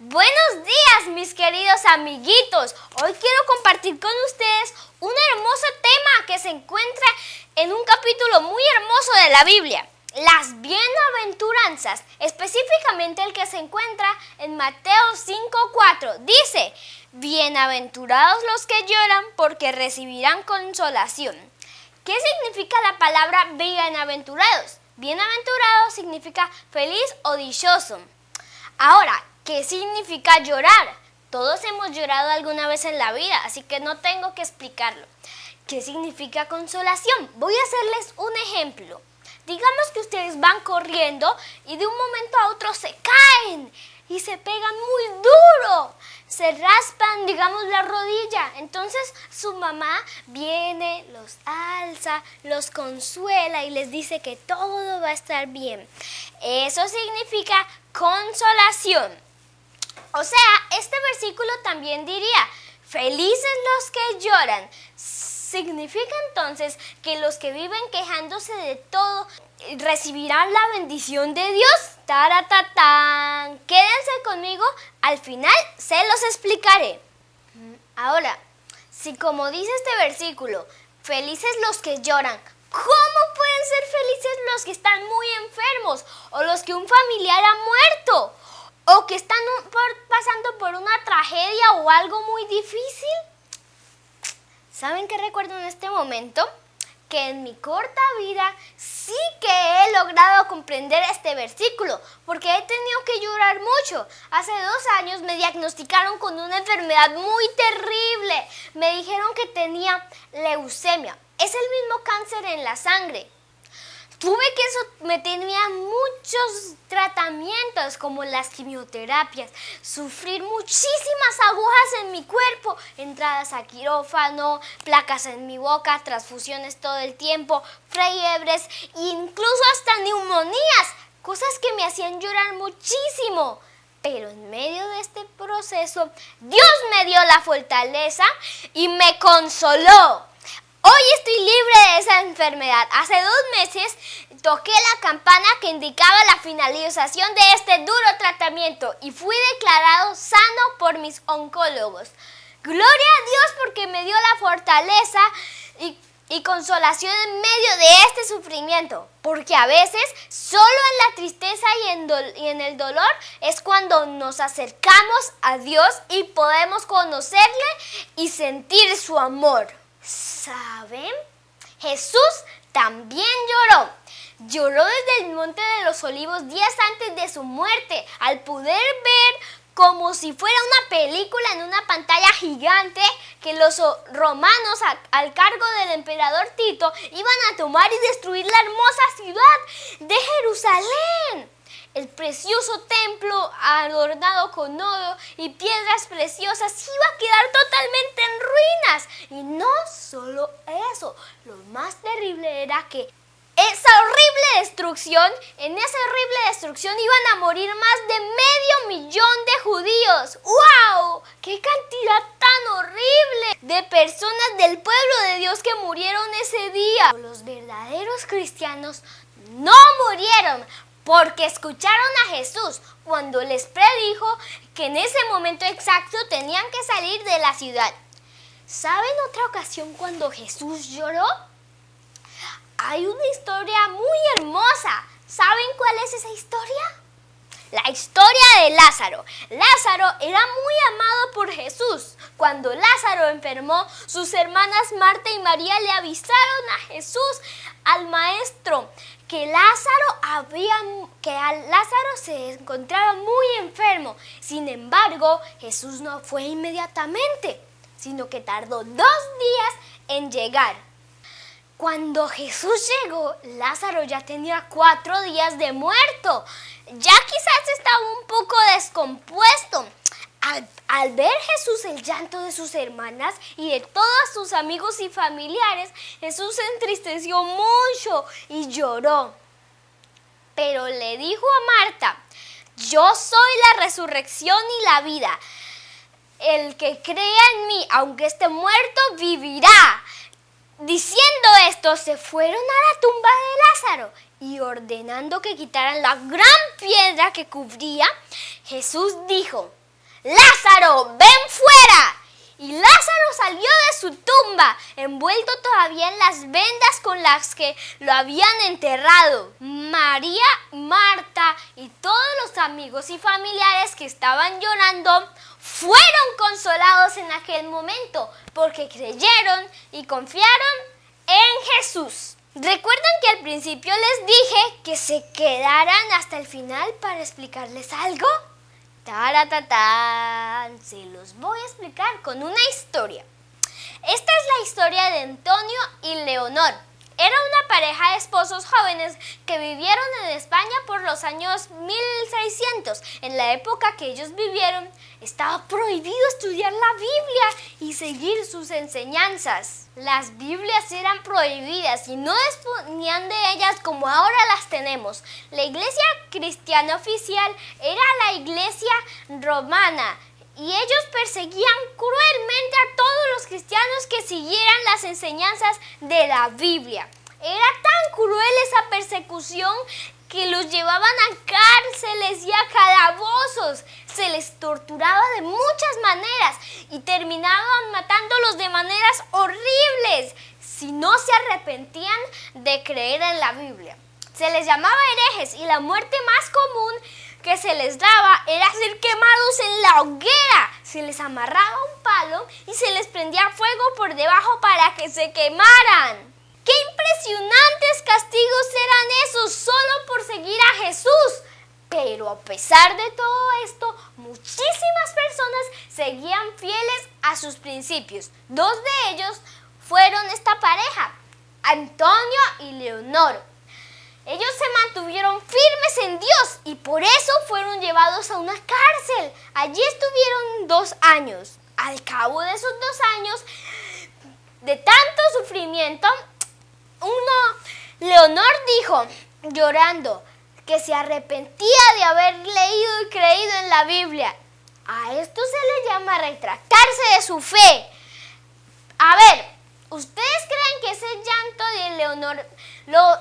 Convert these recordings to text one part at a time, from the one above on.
Buenos días, mis queridos amiguitos. Hoy quiero compartir con ustedes un hermoso tema que se encuentra en un capítulo muy hermoso de la Biblia. Las bienaventuranzas, específicamente el que se encuentra en Mateo 5:4. Dice: bienaventurados los que lloran porque recibirán consolación. ¿Qué significa la palabra bienaventurados? Bienaventurado significa feliz o dichoso. Ahora, ¿qué significa llorar? Todos hemos llorado alguna vez en la vida, así que no tengo que explicarlo. ¿Qué significa consolación? Voy a hacerles un ejemplo. Digamos que ustedes van corriendo y de un momento a otro se caen y se pegan muy duro. Se raspan, digamos, la rodilla. Entonces su mamá viene, los alza, los consuela y les dice que todo va a estar bien. Eso significa consolación. O sea, este versículo también diría: felices los que lloran. Significa entonces que los que viven quejándose de todo recibirán la bendición de Dios. ¡Taratatán! Quédense conmigo, al final se los explicaré. Ahora, si como dice este versículo, felices los que lloran, ¿cómo pueden ser felices los que están muy enfermos o los que un familiar ha muerto o que están pasando por una tragedia o algo muy difícil? ¿Saben qué recuerdo en este momento? Que en mi corta vida sí que he logrado comprender este versículo, porque he tenido que llorar mucho. Hace 2 años me diagnosticaron con una enfermedad muy terrible. Me dijeron que tenía leucemia. Es el mismo cáncer en la sangre. Tuve que someterme a muchos tratamientos como las quimioterapias, sufrir muchísimas agujas en mi cuerpo, entradas a quirófano, placas en mi boca, transfusiones todo el tiempo, fiebres e incluso hasta neumonías, cosas que me hacían llorar muchísimo. Pero en medio de este proceso, Dios me dio la fortaleza y me consoló. Hoy estoy libre de esa enfermedad. Hace 2 meses toqué la campana que indicaba la finalización de este duro tratamiento y fui declarado sano por mis oncólogos. Gloria a Dios porque me dio la fortaleza y consolación en medio de este sufrimiento. Porque a veces solo en la tristeza y en el dolor es cuando nos acercamos a Dios y podemos conocerle y sentir su amor. ¿Saben? Jesús también lloró. Lloró desde el Monte de los Olivos días antes de su muerte, al poder ver como si fuera una película en una pantalla gigante que los romanos, al cargo del emperador Tito, iban a tomar y destruir la hermosa ciudad de Jerusalén. El precioso templo adornado con oro y piedras preciosas iba a quedar totalmente en ruinas. Y no solo eso, lo más terrible era que en esa horrible destrucción iban a morir más de 500,000 de judíos. ¡Wow! ¡Qué cantidad tan horrible de personas del pueblo de Dios que murieron ese día! Los verdaderos cristianos no murieron, porque escucharon a Jesús cuando les predijo que en ese momento exacto tenían que salir de la ciudad. ¿Saben otra ocasión cuando Jesús lloró? Hay una historia muy hermosa. ¿Saben cuál es esa historia? La historia de Lázaro. Lázaro era muy amado por Jesús. Cuando Lázaro enfermó, sus hermanas Marta y María le avisaron a Jesús, al maestro, que Lázaro se encontraba muy enfermo. Sin embargo, Jesús no fue inmediatamente, sino que tardó 2 días en llegar. Cuando Jesús llegó, Lázaro ya tenía 4 días de muerto. Ya quizás estaba un poco descompuesto. Al ver Jesús el llanto de sus hermanas y de todos sus amigos y familiares, Jesús se entristeció mucho y lloró. Pero le dijo a Marta: yo soy la resurrección y la vida. El que crea en mí, aunque esté muerto, vivirá. Diciendo esto, se fueron a la tumba de Lázaro y ordenando que quitaran la gran piedra que cubría, Jesús dijo: Lázaro, ven fuera. Y Lázaro salió de su tumba, envuelto todavía en las vendas con las que lo habían enterrado. María, Marta y todos los amigos y familiares que estaban llorando fueron consolados en aquel momento porque creyeron y confiaron en Jesús. ¿Recuerdan que al principio les dije que se quedaran hasta el final para explicarles algo? ¡Taratatán! Se los voy a explicar con una historia. Esta es la historia de Antonio y Leonor. Era una pareja de esposos jóvenes que vivieron en España por los años 1600. En la época que ellos vivieron, estaba prohibido estudiar la Biblia y seguir sus enseñanzas. Las Biblias eran prohibidas y no disponían de ellas como ahora las tenemos. La iglesia cristiana oficial era la iglesia romana y ellos perseguían cruelmente a todos los cristianos que siguieran las enseñanzas de la Biblia. Era tan cruel esa persecución que los llevaban a cárceles y a calabozos. Se les torturaba de muchas maneras y terminaban matándolos de maneras horribles si no se arrepentían de creer en la Biblia. Se les llamaba herejes y la muerte más común que se les daba era ser quemados en la hoguera. Se les amarraba un palo y se les prendía fuego por debajo para que se quemaran. ¡Qué impresionantes castigos eran esos solo por seguir a Jesús! Pero a pesar de todo esto, muchísimas personas seguían fieles a sus principios. Dos de ellos fueron esta pareja, Antonio y Leonor. Ellos se mantuvieron firmes en Dios y por eso fueron llevados a una cárcel. Allí estuvieron 2 años. Al cabo de esos 2 años de tanto sufrimiento, Leonor dijo, llorando, que se arrepentía de haber leído y creído en la Biblia. A esto se le llama retractarse de su fe. A ver, ¿ustedes creen que ese llanto de Leonor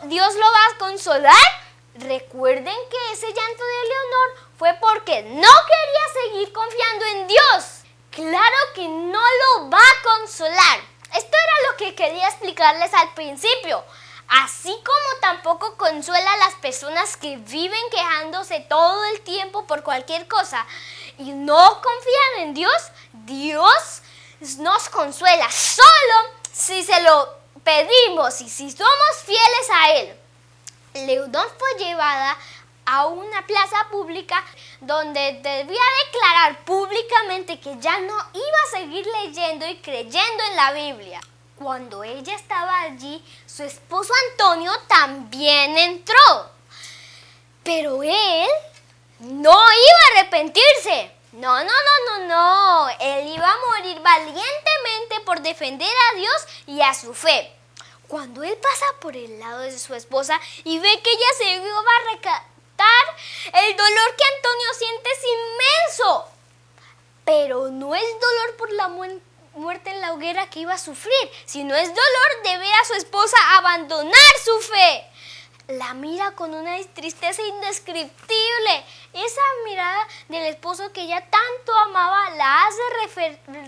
Dios lo va a consolar? Recuerden que ese llanto de Leonor fue porque no quería seguir confiando en Dios. Claro que no lo va a consolar. Esto era lo que quería explicarles al principio. Así como tampoco consuela a las personas que viven quejándose todo el tiempo por cualquier cosa y no confían en Dios, Dios nos consuela solo si se lo pedimos y si somos fieles a Él. Leonor fue llevada a una plaza pública donde debía declarar públicamente que ya no iba a seguir leyendo y creyendo en la Biblia. Cuando ella estaba allí, su esposo Antonio también entró. Pero él no iba a arrepentirse. No. Él iba a morir valientemente por defender a Dios y a su fe. Cuando él pasa por el lado de su esposa y ve que ella se iba a rescatar, el dolor que Antonio siente es inmenso. Pero no es dolor por la muerte en la hoguera que iba a sufrir, sino es dolor de ver a su esposa abandonar su fe. La mira con una tristeza indescriptible. Esa mirada del esposo que ella tanto amaba la hace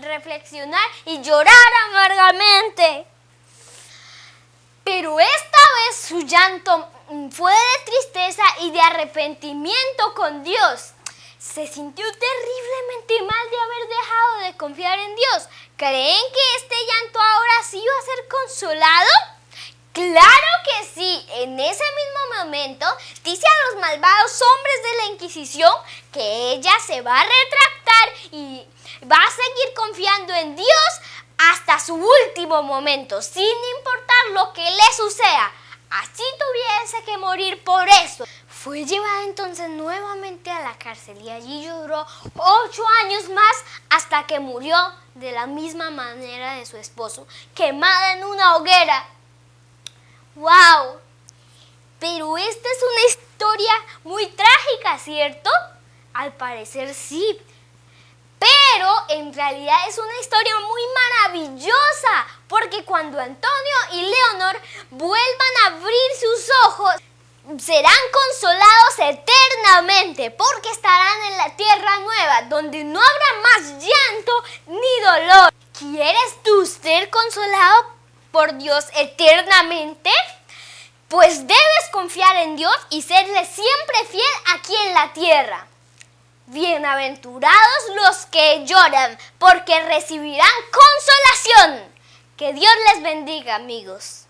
reflexionar y llorar amargamente. Pero esta vez su llanto fue de tristeza y de arrepentimiento con Dios. Se sintió terriblemente mal de haber dejado de confiar en Dios. ¿Creen que este llanto ahora sí va a ser consolado? ¡Claro que sí! En ese mismo momento dice a los malvados hombres de la Inquisición que ella se va a retractar y va a seguir confiando en Dios hasta su último momento, sin importar lo que le suceda. Así tuviese que morir por eso. Fue llevada entonces nuevamente a la cárcel y allí lloró 8 años más hasta que murió de la misma manera de su esposo, quemada en una hoguera. ¡Wow! Pero esta es una historia muy trágica, ¿cierto? Al parecer sí. Pero en realidad es una historia muy maravillosa, porque cuando Antonio y Leonor vuelvan a abrir sus ojos, serán consolados eternamente, porque estarán en la tierra nueva, donde no habrá más llanto ni dolor. ¿Quieres tú ser consolado por Dios eternamente? Pues debes confiar en Dios y serle siempre fiel aquí en la tierra. Bienaventurados los que lloran, porque recibirán consolación. Que Dios les bendiga, amigos.